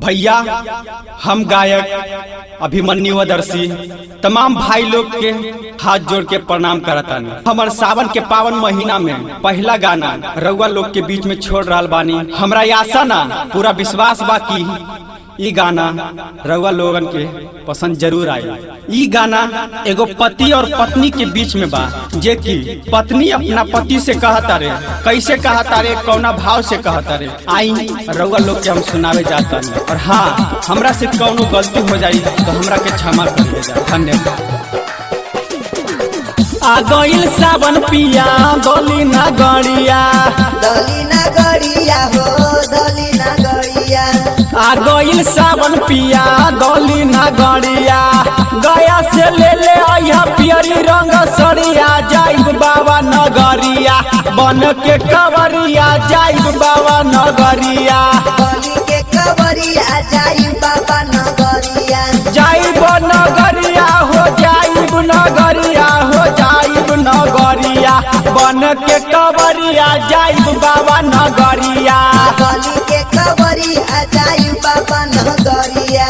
भैया हम गायक अभिमन्यु आदर्शी तमाम भाई लोग के हाथ जोड़ के प्रणाम करता। हमार सावन के पावन महीना में पहला गाना रउआ लोग के बीच में छोड़ रहा बानी। हमरा आशा ना पूरा विश्वास बा कि ई गाना रउआ लोगन के पसंद जरूर आई। ई गाना एगो पति और पत्नी के बीच में बा, जे कि पत्नी अपना पति से कहता रे, कैसे कहता रे, कौना भाव से कहता रे। आई रउआ लोग के हम सुनावे जाता है। और हाँ, हमरा से कौनो गलती हो जाई तो हमरा के क्षमा कर दीजिए। धन्यवाद। आ गइल सावन पिया डोली ना गड़िया, डोली ना गड़िया हो डोली ना गड़िया। आ गइल सावन पिया डोली ना गड़िया, गया से ले आइया पियरी रंग सड़िया, जाइब बाबा नगरिया बन के कवरिया, जाइब बाबा नगरिया, बनी के कवरिया जाइब बाबा नगरिया, जाइब नगरिया हो, जाइब नगरिया हो, जाइब नगरिया बन के कवरिया, जाइब बाबा नगरिया, बनी के कवरिया जाइब बाबा नगरिया।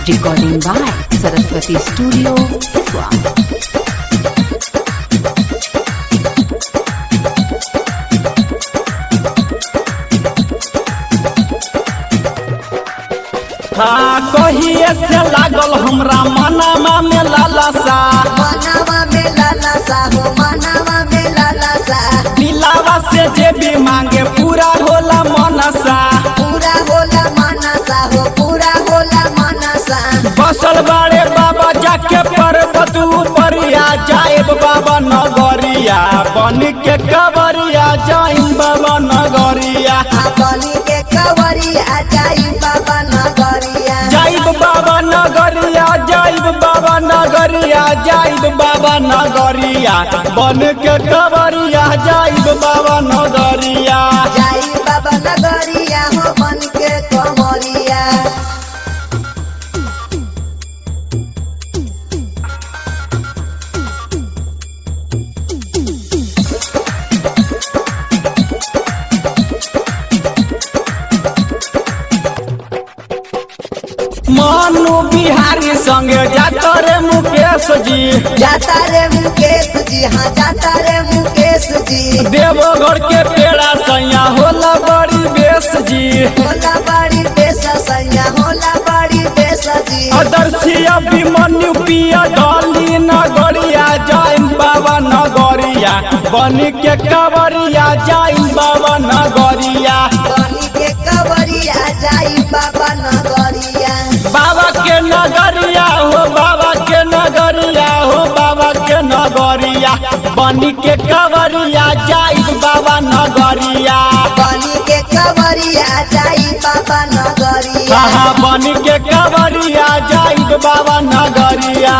Recording by Saraswati Studio, Hiswa. हाँ कहिए से लागल हमरा मनावा में लालसा, मनावा में लालसा हो मनावा में लालसा, दिलावा से जे भी मांगे पूरा होला मनसा, पूरा होला मनसा हो पूरा होला मनसा। बसल बाड़े बाबा जाके पर्वत उपरिया, जाइब बाबा नगरिया बन के कवरिया, जाइब बाबा नगरिया, बनी के कवरिया जाइब बाबा नगरिया, जाइब बाबा नगरिया, जाइब बाबा नगरिया, जाइब बाबा नगरिया बन के कवरिया, जाइब बाबा नगरिया, जाइब बाबा नगरिया हो बन के कवरिया। मनु बिहारी संगे जाता रे मुकेश जी, जाता रे मुकेश जी, हाँ जाता रे मुकेश जी, देवघर के पेड़ा सैया होला बड़ी बेस जी, होला बड़ी बेस सैया होला बड़ी बेस जी, आदर्शी अभिमन्यु पिया डोली नगरिया, जाइम बाबा नगरिया बन के कवरिया, जाइम बाबा नगरिया, बनी के कवरिया जाइब बाबा नगरिया, बाबा के नगरिया हो, बाबा के नगरिया हो, बाबा के नगरिया बन के कवरिया, जाइब बाबा नगरिया, बनी के कवरिया जाइब बाबा नगरिया। बन के कवरिया, जाइब बाबा नगरिया।